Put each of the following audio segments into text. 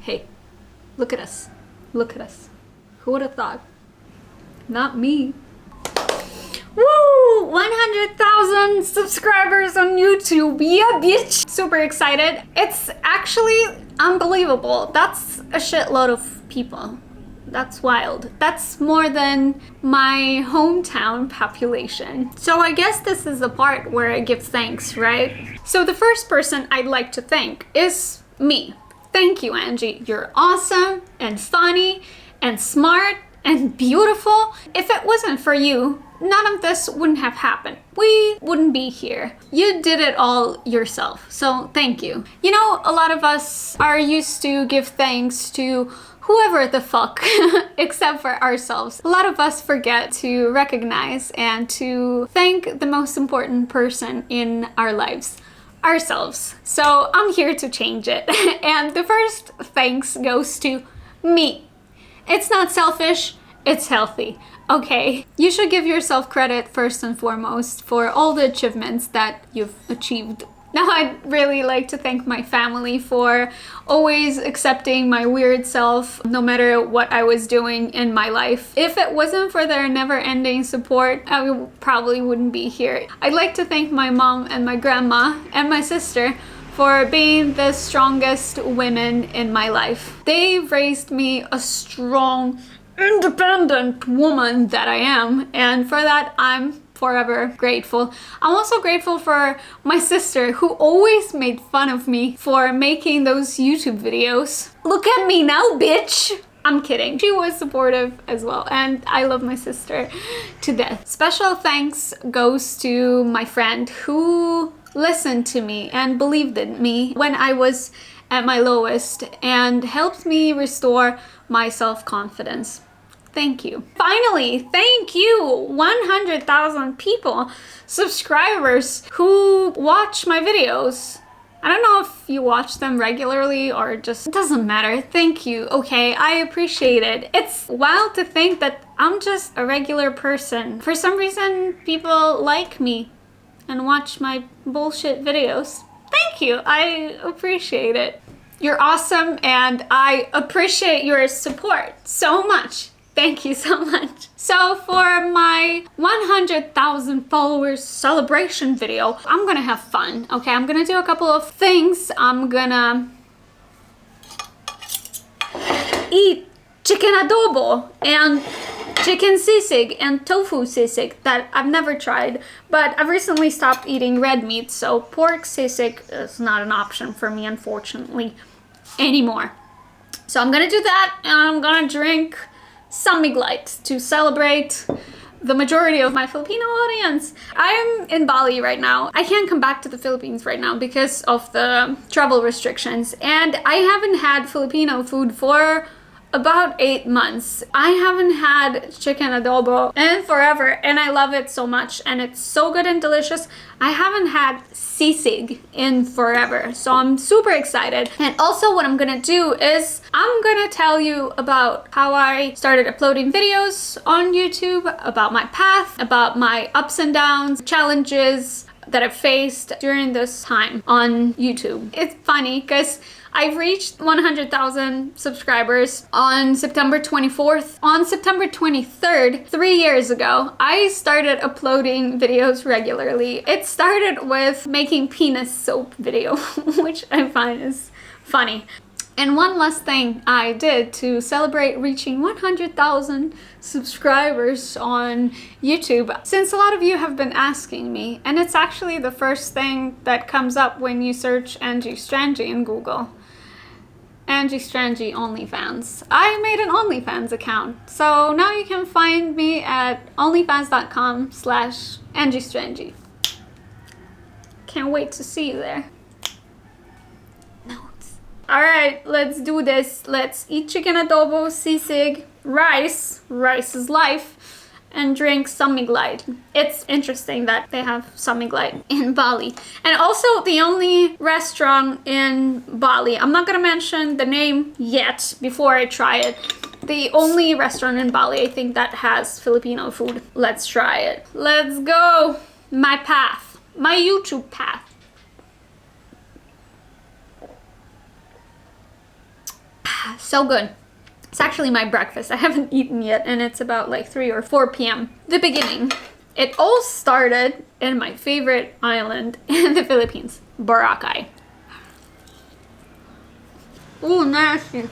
Hey, look at us. Look at us. Who would have thought? Not me. Woo! 100,000 subscribers on YouTube. Yeah, bitch! Super excited. It's actually unbelievable. That's a shitload of people. That's wild. That's more than my hometown population. So I guess this is the part where I give thanks, right? So the first person I'd like to thank is me. Thank you, Angie. You're awesome and funny and smart and beautiful. If it wasn't for you, none of this wouldn't have happened. We wouldn't be here. You did it all yourself, so thank you. You know, a lot of us are used to give thanks to whoever the fuck, except for ourselves. A lot of us forget to recognize and to thank the most important person in our lives. Ourselves. So I'm here to change it. And the first thanks goes to me. It's not selfish, it's healthy. Okay, you should give yourself credit first and foremost for all the achievements that you've achieved. Now I'd really like to thank my family for always accepting my weird self no matter what I was doing in my life. If it wasn't for their never-ending support, I probably wouldn't be here. I'd like to thank my mom and my grandma and my sister for being the strongest women in my life. They've raised me a strong, independent woman that I am, and for that I'm forever grateful. I'm also grateful for my sister who always made fun of me for making those YouTube videos. Look at me now, bitch! I'm kidding. She was supportive as well, and I love my sister to death. Special thanks goes to my friend who listened to me and believed in me when I was at my lowest and helped me restore my self-confidence. Thank you. Finally, thank you! 100,000 people, subscribers who watch my videos. I don't know if you watch them regularly or just, it doesn't matter. Thank you, okay? I appreciate it. It's wild to think that I'm just a regular person. For some reason, people like me and watch my bullshit videos. Thank you, I appreciate it. You're awesome and I appreciate your support so much. Thank you so much. So for my 100,000 followers celebration video, I'm gonna have fun, okay? I'm gonna do a couple of things. I'm gonna eat chicken adobo and chicken sisig and tofu sisig that I've never tried, but I've recently stopped eating red meat, so pork sisig is not an option for me, unfortunately, anymore. So I'm gonna do that, and I'm gonna drink some Miglite to celebrate the majority of my Filipino audience. I'm in Bali right now. I can't come back to the Philippines right now because of the travel restrictions, and I haven't had Filipino food for about 8 months. I haven't had chicken adobo in forever, and I love it so much, and it's so good and delicious. I haven't had sisig in forever, so I'm super excited. And also what I'm gonna do is I'm gonna tell you about how I started uploading videos on YouTube, about my path, about my ups and downs, challenges that I've faced during this time on YouTube. It's funny because I've reached 100,000 subscribers on September 24th. On September 23rd, 3 years ago, I started uploading videos regularly. It started with making penis soap video, which I find is funny. And one last thing I did to celebrate reaching 100,000 subscribers on YouTube, since a lot of you have been asking me, and it's actually the first thing that comes up when you search Angie Strangie in Google. Angie Strangie OnlyFans. I made an OnlyFans account, so now you can find me at onlyfans.com/Angie Strangie. Can't wait to see you there. Alright, let's do this. Let's eat chicken adobo, sisig, rice is life, and drink some Miglite. It's interesting that they have some Miglite in Bali. And also the only restaurant in Bali, I'm not gonna mention the name yet before I try it. The only restaurant in Bali, I think, that has Filipino food. Let's try it. Let's go. My path. My YouTube path. So good. It's actually my breakfast. I haven't eaten yet, and it's about like 3 or 4 p.m. The beginning. It all started in my favorite island in the Philippines, Boracay. Ooh, nasty.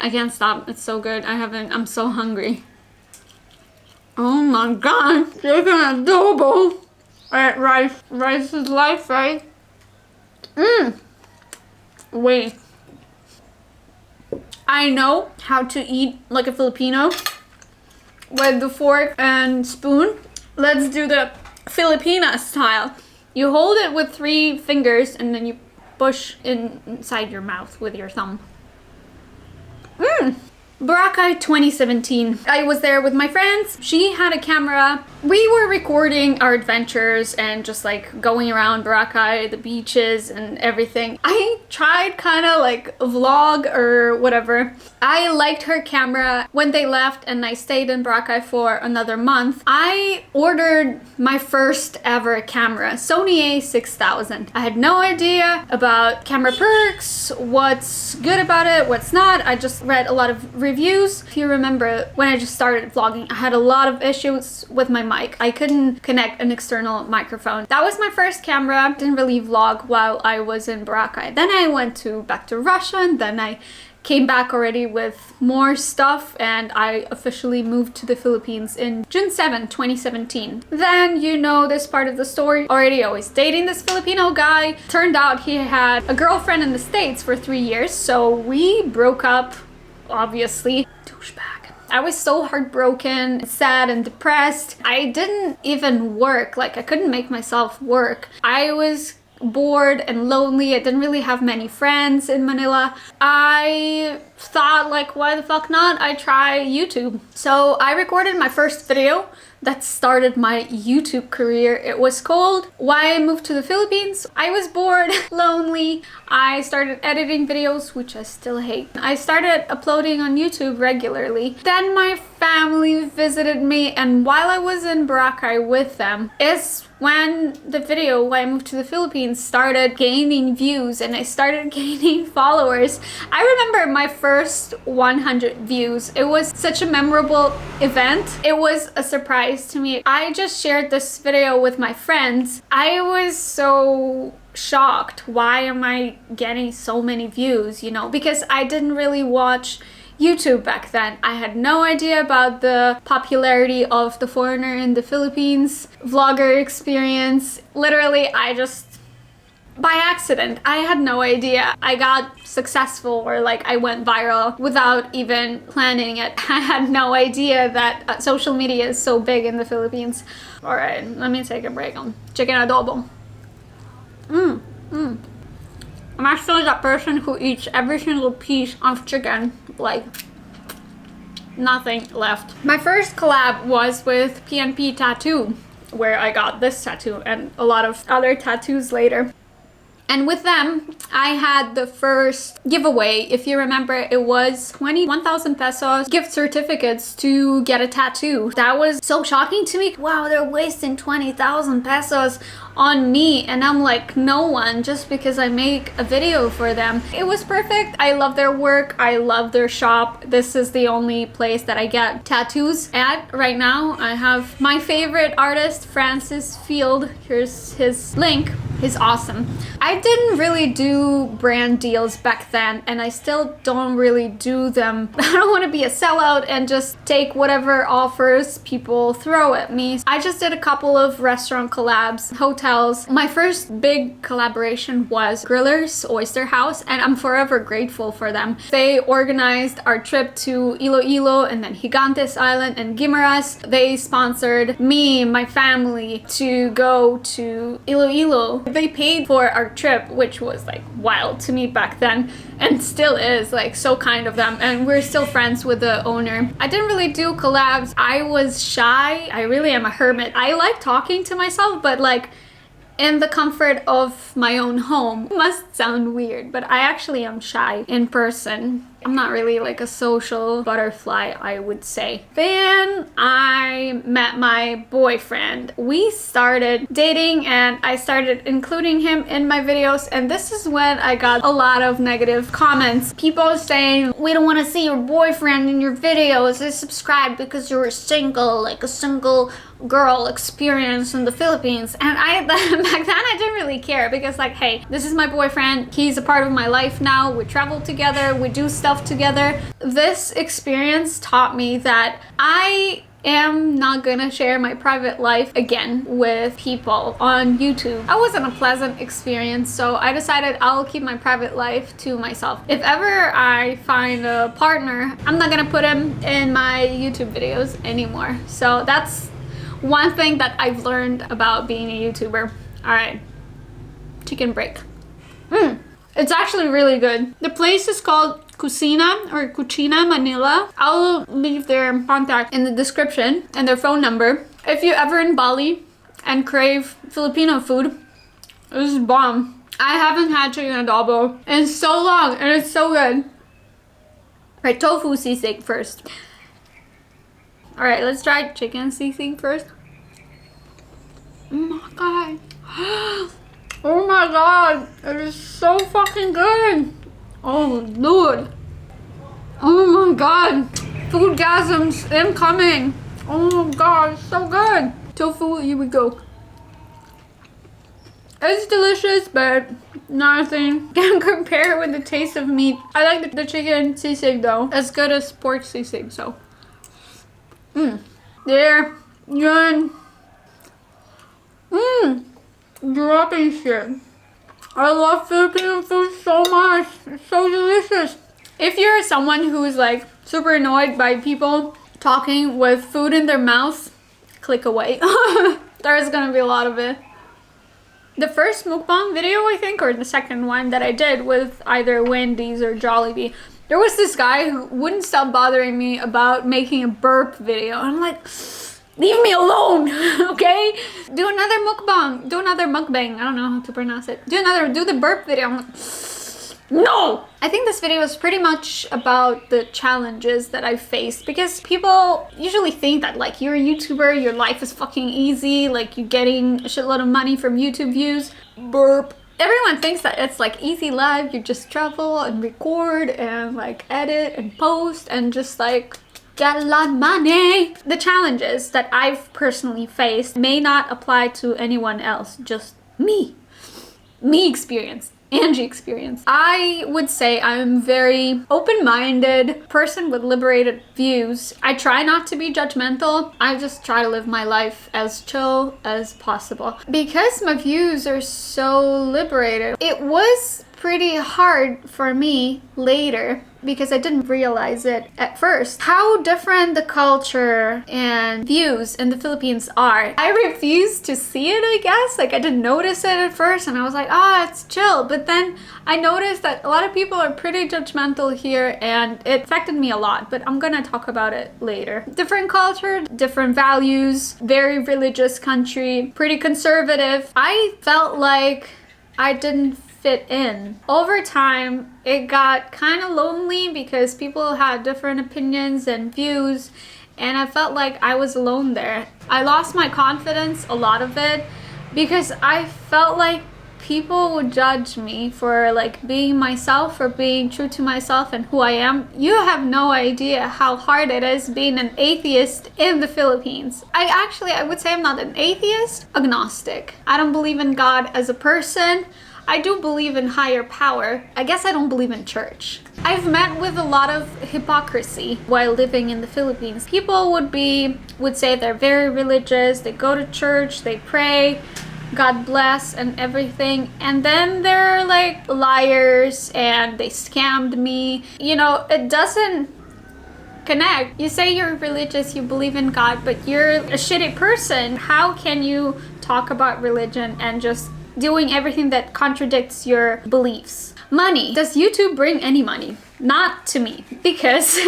I can't stop. It's so good. I'm so hungry. Oh my god. Chicken adobo. Rice. Rice is life, right? Wait. I know how to eat like a Filipino with the fork and spoon. Let's do the Filipina style. You hold it with 3 fingers and then you push inside your mouth with your thumb. Boracay 2017. I was there with my friends. She had a camera. We were recording our adventures and just like going around Boracay, the beaches and everything. I tried kind of like a vlog or whatever. I liked her camera. When they left and I stayed in Boracay for another month, I ordered my first ever camera, Sony a6000. I had no idea about camera perks, what's good about it, what's not. I just read a lot of reviews. If you remember, when I just started vlogging, I had a lot of issues with my mic. I couldn't connect an external microphone. That was my first camera. Didn't really vlog while I was in Boracay. Then I went back to Russia, and then I came back already with more stuff, and I officially moved to the Philippines in June 7, 2017. Then you know this part of the story already. I was dating this Filipino guy. Turned out he had a girlfriend in the States for 3 years, so we broke up, obviously. Douchebag. I was so heartbroken, sad and depressed. I didn't even work. Like, I couldn't make myself work. I was bored and lonely. I didn't really have many friends in Manila. I thought, like, why the fuck not? I try YouTube. So I recorded my first video that started my YouTube career. It was called Why I Moved to the Philippines. I was bored, lonely. I started editing videos, which I still hate. I started uploading on YouTube regularly. Then my family visited me, and while I was in Boracay with them is when the video Why I Moved to the Philippines started gaining views and I started gaining followers. I remember my first 100 views. It was such a memorable event. It was a surprise to me. I just shared this video with my friends. I was so shocked. Why am I getting so many views, you know? Because I didn't really watch YouTube back then. I had no idea about the popularity of the foreigner in the Philippines vlogger experience. Literally, I just, by accident, I had no idea. I got successful, or like I went viral without even planning it. I had no idea that social media is so big in the Philippines. All right, let me take a break on chicken adobo. I'm actually that person who eats every single piece of chicken, like nothing left. My first collab was with PNP Tattoo, where I got this tattoo and a lot of other tattoos later. And with them, I had the first giveaway. If you remember, it was 1,000 pesos gift certificates to get a tattoo. That was so shocking to me. Wow, they're wasting 20,000 pesos on me, and I'm like, no one, just because I make a video for them. It was perfect. I love their work. I love their shop. This is the only place that I get tattoos at right now. I have my favorite artist, Francis Field. Here's his link. He's awesome. I didn't really do brand deals back then, and I still don't really do them. I don't want to be a sellout and just take whatever offers people throw at me. I just did a couple of restaurant collabs, hotels. My first big collaboration was Grillers Oyster House, and I'm forever grateful for them. They organized our trip to Iloilo and then Gigantes Island and Guimaras. They sponsored me, my family, to go to Iloilo. They paid for our trip, which was like wild to me back then, and still is, like, so kind of them, and we're still friends with the owner. I didn't really do collabs. I was shy. I really am a hermit. I like talking to myself, but like in the comfort of my own home. Must sound weird, but I actually am shy in person. I'm not really like a social butterfly, I would say. Then I met my boyfriend. We started dating and I started including him in my videos, and this is when I got a lot of negative comments. People saying, we don't want to see your boyfriend in your videos. They subscribe because you're single, like a single girl experience in the Philippines. And I back then I didn't really care, because like, hey, this is my boyfriend, he's a part of my life now, we travel together, we do stuff together. This experience taught me that I am not gonna share my private life again with people on YouTube. It wasn't a pleasant experience, so I decided I'll keep my private life to myself. If ever I find a partner, I'm not gonna put him in my YouTube videos anymore. So that's one thing that I've learned about being a YouTuber. All right, chicken break. It's actually really good. The place is called Cucina Manila. I'll leave their contact in the description and their phone number. If you're ever in Bali and crave Filipino food, this is bomb. I haven't had chicken adobo in so long, and it's so good. Right, tofu sisig first. All right, let's try chicken sisig first. Oh my god. Oh my god, it is so fucking good. Oh Lord. Oh my god. Foodgasms incoming. Oh god, so good. Tofu, here we go. It's delicious, but nothing can compare with the taste of meat. I like the chicken sisig though. As good as pork sisig, so. There. Yun. Dropping shit. I love Filipino food so much. It's so delicious. If you're someone who is like super annoyed by people talking with food in their mouth, click away. There's gonna be a lot of it. The first mukbang video, I think, or the second one that I did with either Wendy's or Jollibee, there was this guy who wouldn't stop bothering me about making a burp video. I'm like, leave me alone, okay? Do another mukbang. Do another mukbang. I don't know how to pronounce it. Do the burp video. I'm like, no! I think this video is pretty much about the challenges that I faced, because people usually think that like you're a YouTuber, your life is fucking easy, like you're getting a shitload of money from YouTube views. Burp. Everyone thinks that it's like easy life. You just travel and record and like edit and post and just like get a lot of money. The challenges that I've personally faced may not apply to anyone else, just me. Me experience. Angie experience. I would say I'm very open-minded person with liberated views. I try not to be judgmental. I just try to live my life as chill as possible. Because my views are so liberated, it was pretty hard for me later, because I didn't realize it at first, how different the culture and views in the Philippines are. I refused to see it, I guess. Like I didn't notice it at first, and I was like, ah, it's chill. But then I noticed that a lot of people are pretty judgmental here, and it affected me a lot, but I'm gonna talk about it later. Different culture, different values, very religious country, pretty conservative. I felt like I didn't fit in. Over time, it got kind of lonely because people had different opinions and views, and I felt like I was alone there. I lost my confidence, a lot of it, because I felt like people would judge me for like being myself, or being true to myself and who I am. You have no idea how hard it is being an atheist in the Philippines. I would say I'm not an atheist, agnostic. I don't believe in God as a person. I do believe in higher power. I guess I don't believe in church. I've met with a lot of hypocrisy while living in the Philippines. People would say they're very religious, they go to church, they pray, God bless and everything, and then they're like liars and they scammed me. You know, it doesn't connect. You say you're religious, you believe in God, but you're a shitty person. How can you talk about religion and just doing everything that contradicts your beliefs? Money. Does YouTube bring any money? Not to me, because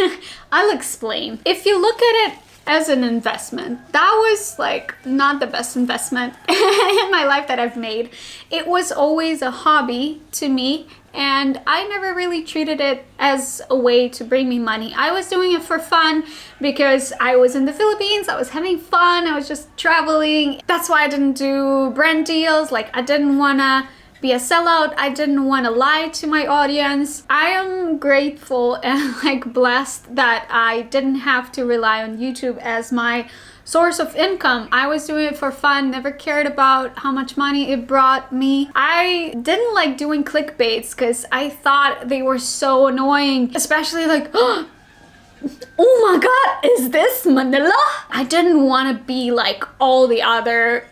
I'll explain. If you look at it as an investment, that was like not the best investment in my life that I've made. It was always a hobby to me, and I never really treated it as a way to bring me money. I was doing it for fun because I was in the Philippines, I was having fun, I was just traveling. That's why I didn't do brand deals. Like, I didn't wanna be a sellout. I didn't want to lie to my audience. I am grateful and like blessed that I didn't have to rely on YouTube as my source of income. I was doing it for fun, never cared about how much money it brought me. I didn't like doing clickbaits because I thought they were so annoying, especially like, oh my god, is this Manila? I didn't want to be like all the other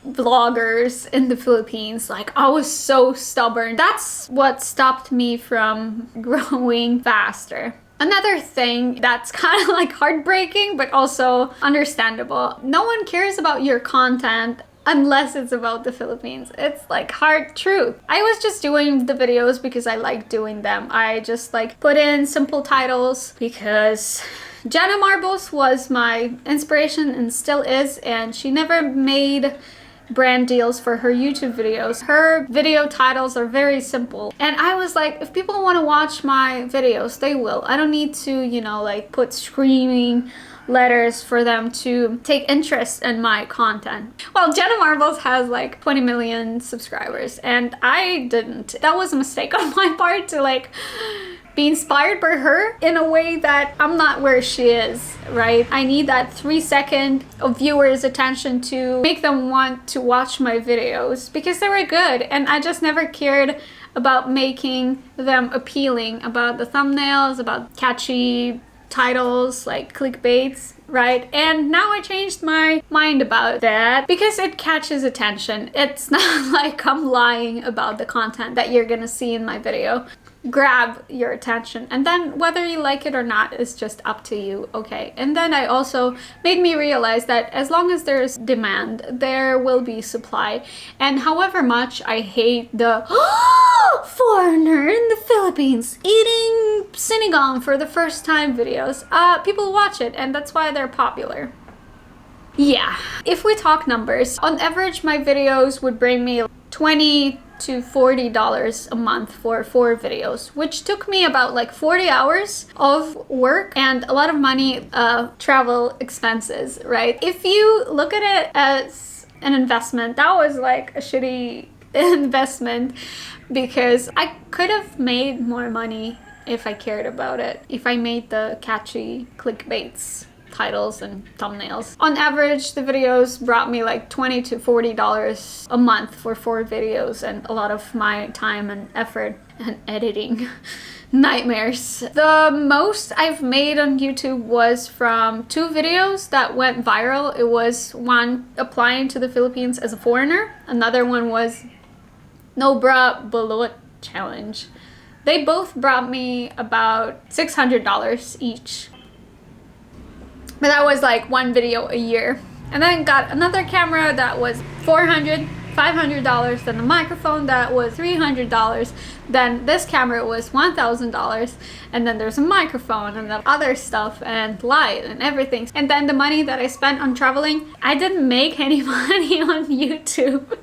vloggers in the Philippines. Like, I was so stubborn. That's what stopped me from growing faster. Another thing that's kind of like heartbreaking but also understandable, no one cares about your content unless it's about the Philippines. It's like hard truth. I was just doing the videos because I like doing them. I just like put in simple titles because Jenna Marbles was my inspiration and still is, and she never made brand deals for her YouTube videos. Her video titles are very simple. And I was like, if people want to watch my videos, they will. I don't need to, you know, like put screaming letters for them to take interest in my content. Well, Jenna Marbles has like 20 million subscribers and I didn't. That was a mistake on my part to like be inspired by her in a way that I'm not where she is, right? I need that 3 second of viewers' attention to make them want to watch my videos because they were good, and I just never cared about making them appealing, about the thumbnails, about catchy titles like clickbaits, right? And now I changed my mind about that because it catches attention. It's not like I'm lying about the content that you're gonna see in my video. Grab your attention, and then whether you like it or not is just up to you, okay? And then I also made me realize that as long as there's demand, there will be supply. And however much I hate the foreigner in the Philippines eating sinigang for the first time videos, people watch it, and that's why they're popular. Yeah, if we talk numbers, on average my videos would bring me $20 to $40 a month for 4 videos, which took me about like 40 hours of work and a lot of money, travel expenses, right? If you look at it as an investment, that was like a shitty investment because I could have made more money if I cared about it, if I made the catchy clickbaits, titles and thumbnails. On average, the videos brought me like $20 to $40 a month for 4 videos, and a lot of my time and effort and editing nightmares. The most I've made on YouTube was from 2 videos that went viral. It was one applying to the Philippines as a foreigner. Another one was No Bra Bulot Challenge. They both brought me about $600 each. But that was like 1 video a year. And then got another camera that was $400, $500, then a microphone that was $300, then this camera was $1,000, and then there's a microphone and the other stuff and light and everything. And then the money that I spent on traveling, I didn't make any money on YouTube.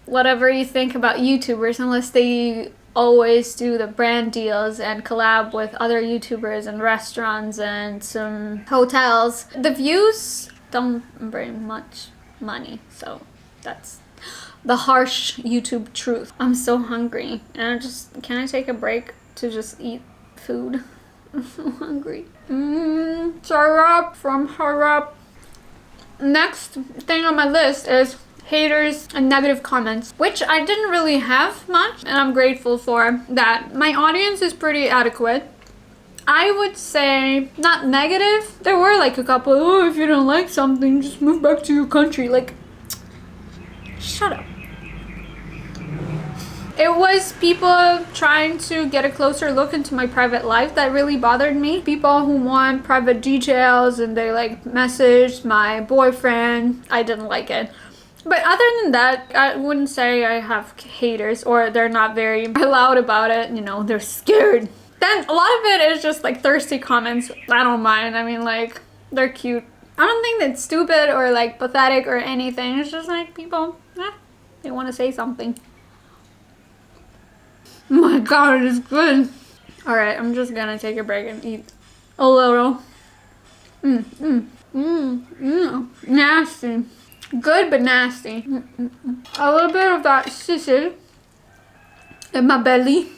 Whatever you think about YouTubers, unless they always do the brand deals and collab with other YouTubers and restaurants and some hotels, the views don't bring much money. So that's the harsh YouTube truth. I'm so hungry and can I take a break to just eat food? I'm so hungry. Syrup from Harap. Next thing on my list is haters and negative comments, which I didn't really have much, and I'm grateful for that. My audience is pretty adequate. I would say not negative. There were like a couple, oh, if you don't like something, just move back to your country. Like, shut up. It was people trying to get a closer look into my private life that really bothered me. People who want private details and they like messaged my boyfriend. I didn't like it. But other than that, I wouldn't say I have haters or they're not very loud about it. You know, they're scared. Then a lot of it is just like thirsty comments. I don't mind. I mean, like, they're cute. I don't think that's stupid or like pathetic or anything. It's just like people, they want to say something. My god, it is good. Alright, I'm just gonna take a break and eat a little. Nasty. Good, but nasty. A little bit of that sisal in my belly.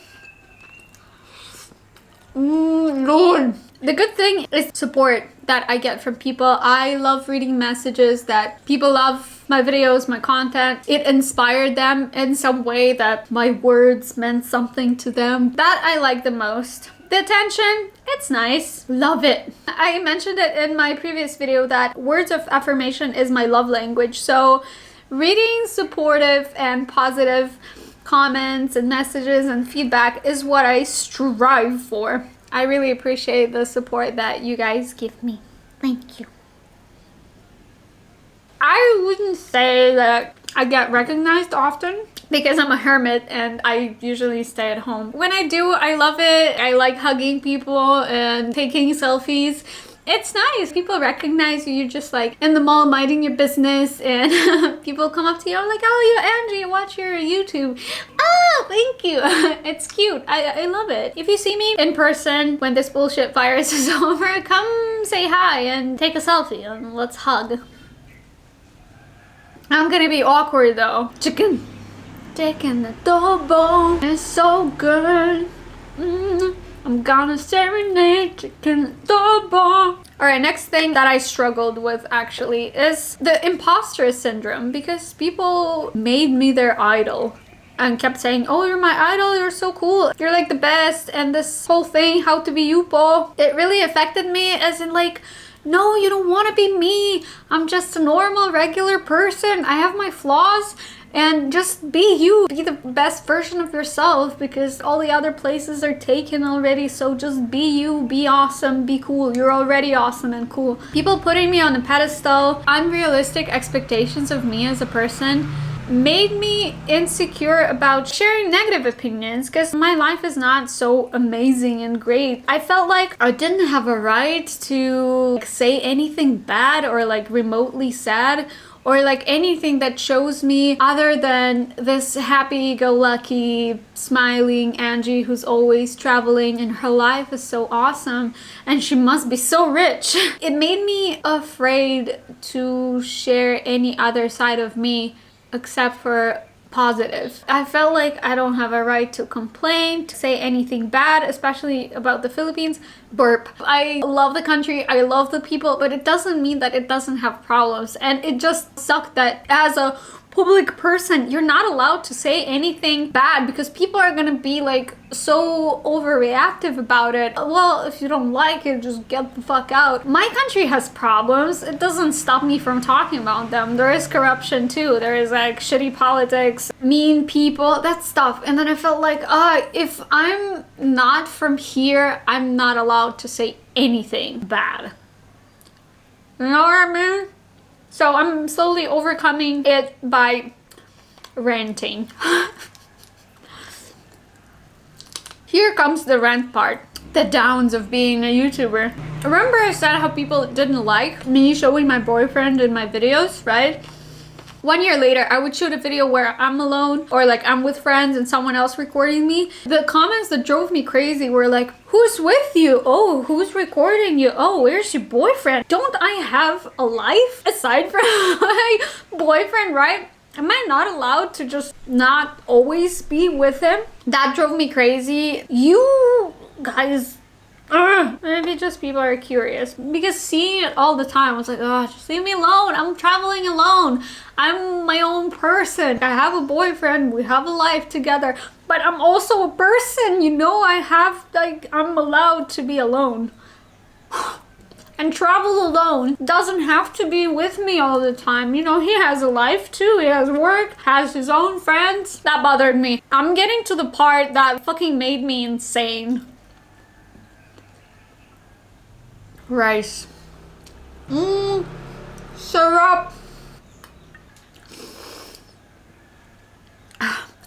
Lord. The good thing is support that I get from people. I love reading messages that people love my videos, my content. It inspired them in some way, that my words meant something to them. That I like the most. The attention, it's nice. Love it. I mentioned it in my previous video that words of affirmation is my love language. So reading supportive and positive comments and messages and feedback is what I strive for. I really appreciate the support that you guys give me. Thank you. I wouldn't say that I get recognized often because I'm a hermit and I usually stay at home. When I do, I love it. I like hugging people and taking selfies. It's nice. People recognize you. You're just like in the mall minding your business and people come up to you like, oh, you Angie, watch your YouTube. Oh, thank you. It's cute. I love it. If you see me in person when this bullshit virus is over, come say hi and take a selfie and let's hug. I'm gonna be awkward though. Chicken adobo is so good. I'm gonna serenade chicken adobo. Alright, next thing that I struggled with actually is the imposter syndrome, because people made me their idol and kept saying, oh, you're my idol, you're so cool, you're like the best, and this whole thing, how to be you, po. It really affected me, as in like, no, you don't want to be me. I'm just a normal, regular person. I have my flaws. And just be you. Be the best version of yourself, because all the other places are taken already. So just be you. Be awesome. Be cool. You're already awesome and cool. People putting me on a pedestal, unrealistic expectations of me as a person, made me insecure about sharing negative opinions, because my life is not so amazing and great. I felt like I didn't have a right to say anything bad or like remotely sad, or like anything that shows me other than this happy-go-lucky, smiling Angie who's always traveling and her life is so awesome and she must be so rich. It made me afraid to share any other side of me except for positive. I felt like I don't have a right to complain, to say anything bad, especially about the Philippines. Burp. I love the country, I love the people, but it doesn't mean that it doesn't have problems. And it just sucked that as a public person, you're not allowed to say anything bad because people are gonna be like so overreactive about it. Well, if you don't like it, just get the fuck out. My country has problems. It doesn't stop me from talking about them. There is corruption too. There is like shitty politics, mean people, that stuff. And then I felt like, if I'm not from here, I'm not allowed to say anything bad. You know what I mean? So I'm slowly overcoming it by ranting. Here comes the rant part. The downs of being a YouTuber. Remember I said how people didn't like me showing my boyfriend in my videos, right? 1 year later, I would shoot a video where I'm alone or like I'm with friends and someone else recording me. The comments that drove me crazy were like, who's with you? Oh, who's recording you? Oh, where's your boyfriend? Don't I have a life aside from my boyfriend, right? Am I not allowed to just not always be with him? That drove me crazy. You guys, maybe just people are curious, because seeing it all the time, I was like, oh, just leave me alone. I'm traveling alone. I'm my own person. I have a boyfriend. We have a life together, but I'm also a person, you know. I'm allowed to be alone. And travel alone. Doesn't have to be with me all the time. You know, he has a life too. He has work, has his own friends. That bothered me. I'm getting to the part that fucking made me insane. Rice. Syrup.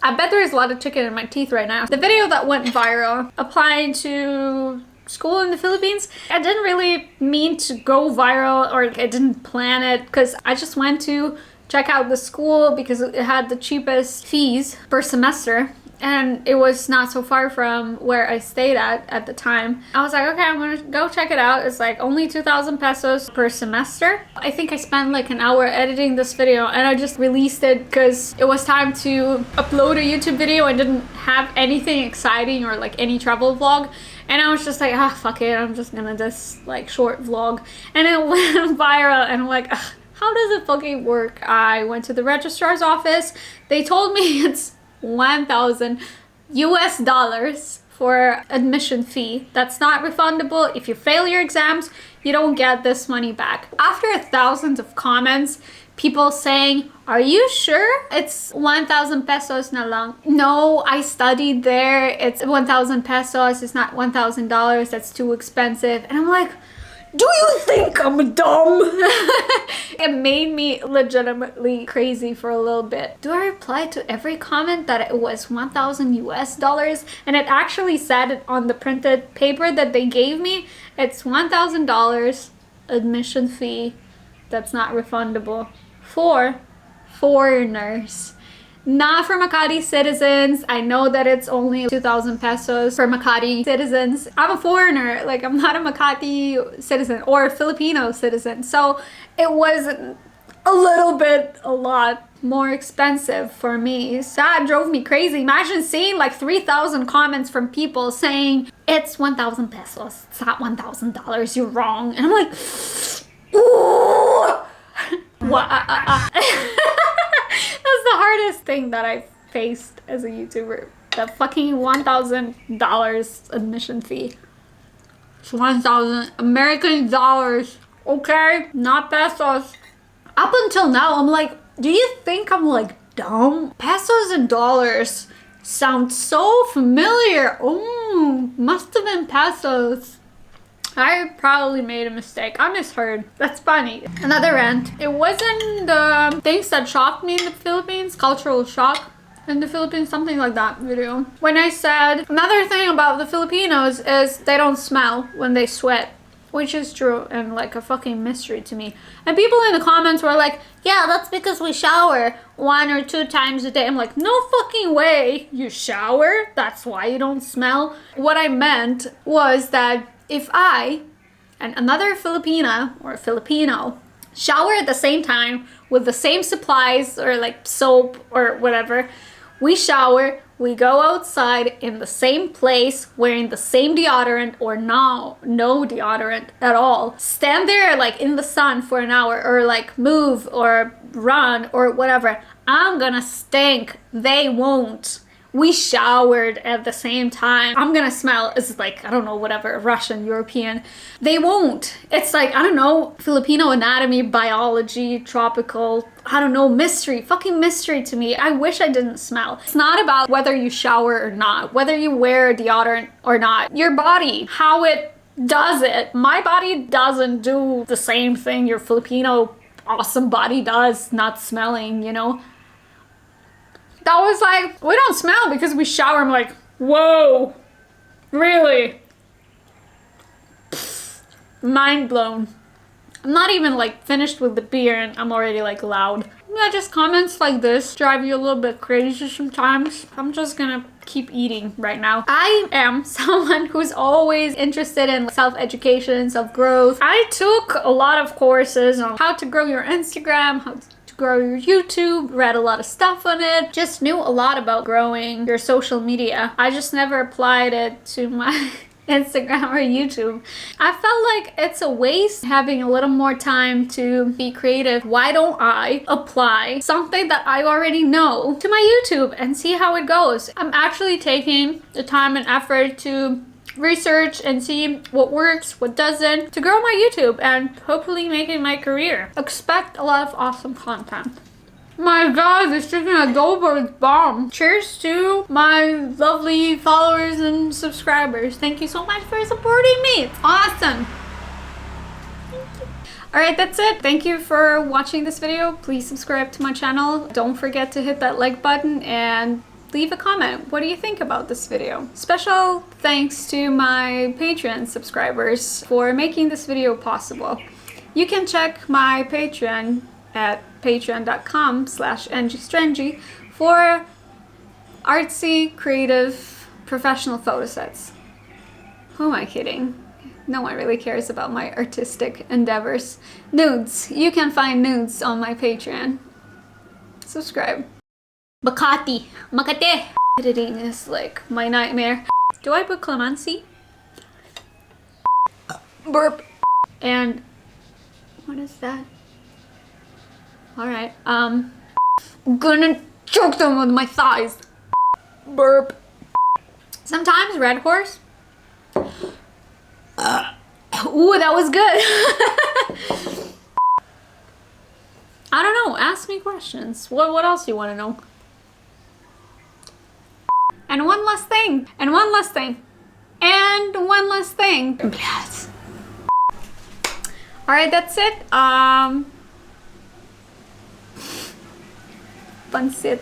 I bet there is a lot of chicken in my teeth right now. The video that went viral applying to school in the Philippines, I didn't really mean to go viral, or I didn't plan it, because I just went to check out the school because it had the cheapest fees per semester. and it was not so far from where I stayed at the time. I was like, okay, I'm gonna go check it out. It's like only 2,000 pesos per semester. I think I spent like an hour editing this video, and I just released it because it was time to upload a YouTube video. I didn't have anything exciting or like any travel vlog. And I was just like, fuck it, I'm just gonna this like short vlog. And it went viral, and I'm like, ugh, how does it fucking work? I went to the registrar's office. They told me it's 1,000 US dollars for admission fee. That's not refundable. If you fail your exams, you don't get this money back. After thousands of comments, people saying, are you sure it's 1,000 pesos na lang? No, I studied there. It's 1,000 pesos. It's not $1,000. That's too expensive. And I'm like, do you think I'm dumb? It made me legitimately crazy for a little bit. Do I reply to every comment that it was 1,000 US dollars? And it actually said it on the printed paper that they gave me. It's $1,000 admission fee that's not refundable for foreigners. Not for Makati citizens. I know that it's only 2,000 pesos for Makati citizens. I'm a foreigner, like I'm not a Makati citizen or a Filipino citizen. So it was a lot more expensive for me. So that drove me crazy. Imagine seeing like 3,000 comments from people saying, it's 1,000 pesos. It's not $1,000. You're wrong. And I'm like, ooh. What? That's the hardest thing that I've faced as a YouTuber. The fucking $1,000 admission fee. It's 1,000 American dollars. Okay? Not pesos. Up until now, I'm like, do you think I'm like dumb? Pesos and dollars sound so familiar. Oh, must have been pesos. I probably made a mistake. I misheard. That's funny. Another rant. It wasn't the things that shocked me in the Philippines, cultural shock in the Philippines, something like that video. When I said, another thing about the Filipinos is they don't smell when they sweat, which is true and like a fucking mystery to me. And people in the comments were like, yeah, that's because we shower 1 or 2 times a day. I'm like, no fucking way. You shower? That's why you don't smell? What I meant was that if I and another Filipina or Filipino shower at the same time with the same supplies or like soap or whatever, we shower, we go outside in the same place wearing the same deodorant or no deodorant at all, stand there like in the sun for an hour or like move or run or whatever, I'm gonna stink. They won't. We showered at the same time. I'm gonna smell as like, I don't know, whatever, Russian, European. They won't. It's like, I don't know, Filipino anatomy, biology, tropical, I don't know, mystery, fucking mystery to me. I wish I didn't smell. It's not about whether you shower or not, whether you wear deodorant or not. Your body, how it does it. My body doesn't do the same thing your Filipino awesome body does, not smelling, you know? That was like, we don't smell because we shower. I'm like, whoa, really? Pfft, mind blown. I'm not even like finished with the beer and I'm already like loud. Yeah, just comments like this drive you a little bit crazy sometimes. I'm just gonna keep eating right now. I am someone who's always interested in self-education, self-growth. I took a lot of courses on how to grow your Instagram, how to grow your YouTube, read a lot of stuff on it, just knew a lot about growing your social media. I just never applied it to my Instagram or YouTube. I felt like it's a waste having a little more time to be creative. Why don't I apply something that I already know to my YouTube and see how it goes? I'm actually taking the time and effort to research and see what works, what doesn't, to grow my YouTube and hopefully make it my career. Expect a lot of awesome content. My god, this chicken adobo is bomb. Cheers to my lovely followers and subscribers. Thank you so much for supporting me. It's awesome. Alright, that's it. Thank you for watching this video. Please subscribe to my channel. Don't forget to hit that like button and leave a comment. What do you think about this video? Special thanks to my Patreon subscribers for making this video possible. You can check my Patreon at patreon.com/AngieStrangy for Artsy, creative, professional photo sets. Who am I kidding? No one really cares about my artistic endeavors. Nudes. You can find nudes on my Patreon. Subscribe. Makati. Makate. Editing is like my nightmare. Do I put clemency? Burp. And what is that? Alright, I'm gonna choke them with my thighs. Burp. Sometimes red horse. Ooh, that was good. I don't know, ask me questions. What else you wanna know? And one last thing, and one last thing, and one last thing. Yes. Alright, that's it. Pansit.